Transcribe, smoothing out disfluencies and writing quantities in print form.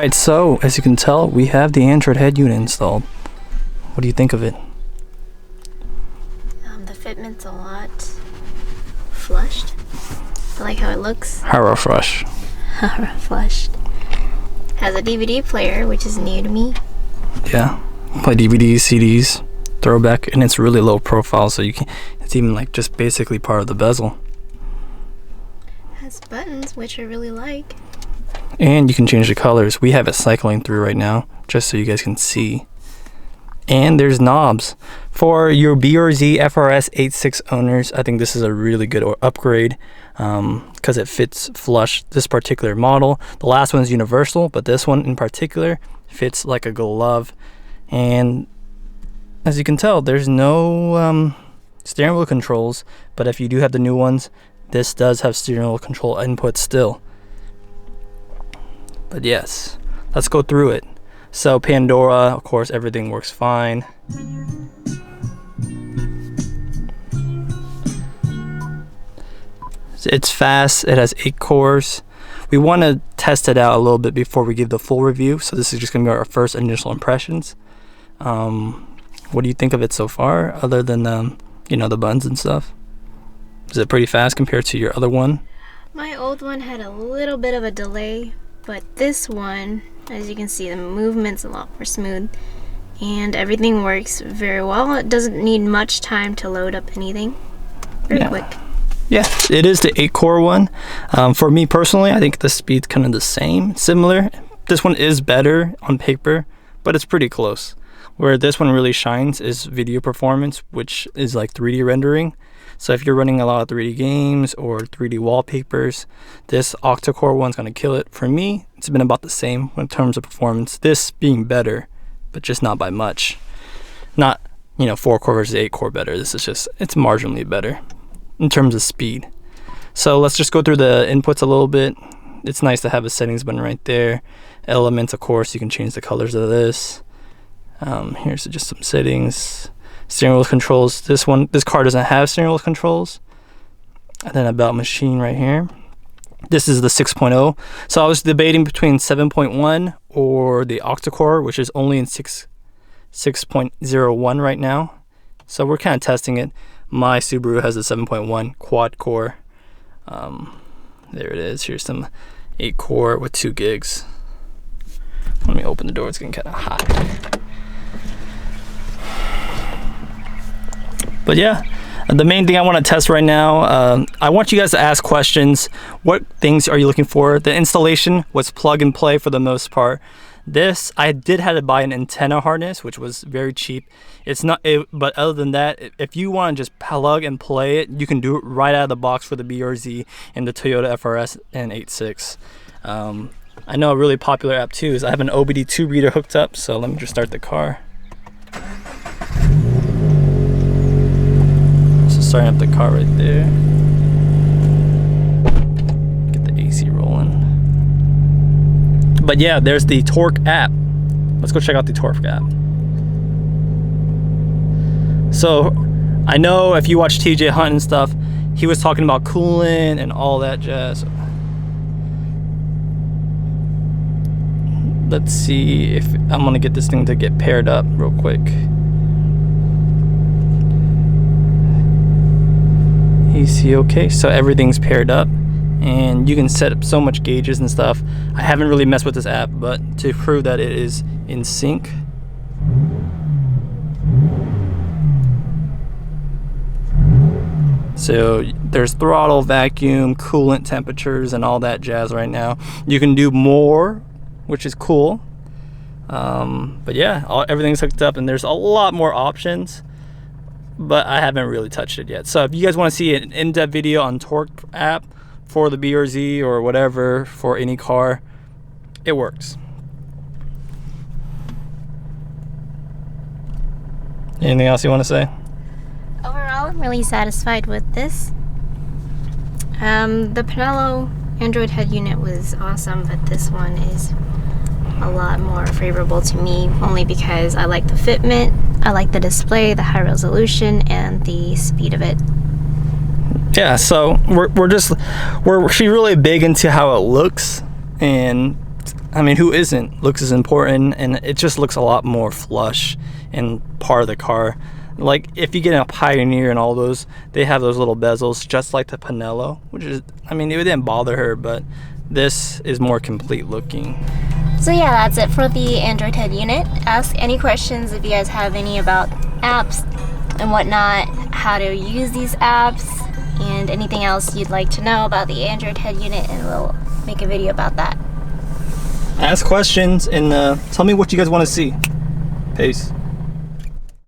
Alright, so as you can tell, we have the Android head unit installed. What do you think of it? The fitment's a lot flushed. I like how it looks. Hara flush. Hara flushed. Has a DVD player, which is new to me. Yeah, play DVDs, CDs, throwback, and it's really low profile, so you can. It's even like just basically part of the bezel. Has buttons, which I really like. And you can change the colors. We have it cycling through right now, just so you guys can see. And there's knobs. For your BRZ FRS 86 owners, I think this is a really good upgrade because it fits flush this particular model. The last one's universal, but this one in particular fits like a glove. And as you can tell, there's no steering wheel controls, but if you do have the new ones, this does have steering wheel control input still. But yes, let's go through it. So Pandora, of course, everything works fine. It's fast, it has 8 cores. We want to test it out a little bit before we give the full review, so this is just going to be our first initial impressions. What do you think of it so far, other than you know, the buttons and stuff? Is it pretty fast compared to your other one? My old one had a little bit of a delay, but this one, as you can see, the movement's a lot more smooth and everything works very well. It doesn't need much time to load up anything. Very quick. Yeah, it is the 8-core one. For me personally, I think the speed's kind of the same, similar. This one is better on paper, but it's pretty close. Where this one really shines is video performance, which is like 3D rendering. So if you're running a lot of 3D games or 3D wallpapers, this octa-core one's going to kill it. For me, it's been about the same in terms of performance. This being better, but just not by much. Not, you know, 4-core versus 8-core better. This is just, it's marginally better in terms of speed. So let's just go through the inputs a little bit. It's nice to have a settings button right there. Elements, of course, you can change the colors of this. Here's just some settings. Steering wheel controls. This car doesn't have steering wheel controls. And then about machine right here. This is the 6.0. So I was debating between 7.1 or the octa-core, which is only in 6.01 right now. So we're kind of testing it. My Subaru has the 7.1 quad core. There it is. Here's some 8-core with 2 gigs. Let me open the door. It's getting kind of hot. But yeah, the main thing I want to test right now, I want you guys to ask questions. What things are you looking for? The installation was plug and play for the most part. This, I did have to buy an antenna harness, which was very cheap. It's not, but other than that, if you want to just plug and play it, you can do it right out of the box for the BRZ and the Toyota FRS and 86. I know a really popular app too is I have an OBD2 reader hooked up, so let me just start the car. Starting up the car right there. Get the AC rolling. But yeah, there's the Torque app. Let's go check out the Torque app. So I know if you watch TJ Hunt and stuff, he was talking about coolant and all that jazz. Let's see if I'm gonna get this thing to get paired up real quick. AC okay, so everything's paired up and you can set up so much gauges and stuff. I haven't really messed with this app, but to prove that it is in sync, so there's throttle, vacuum, coolant temperatures and all that jazz right now. You can do more, which is cool, but yeah, everything's hooked up and there's a lot more options, but I haven't really touched it yet. So if you guys want to see an in-depth video on Torque app for the BRZ or whatever for any car, it works. Anything else you want to say? Overall, I'm really satisfied with this. The Pinello Android head unit was awesome, but this one is a lot more favorable to me, only because I like the fitment, I like the display, the high resolution, and the speed of it. Yeah, so we're really big into how it looks, and I mean, who isn't? Looks is important, and it just looks a lot more flush in part of the car. Like, if you get a Pioneer and all those, they have those little bezels just like the Pinello, which is, I mean, it didn't bother her, but this is more complete looking. So yeah, that's it for the Android head unit. Ask any questions if you guys have any about apps and whatnot, how to use these apps, and anything else you'd like to know about the Android head unit, and we'll make a video about that. Ask questions and tell me what you guys want to see. Peace.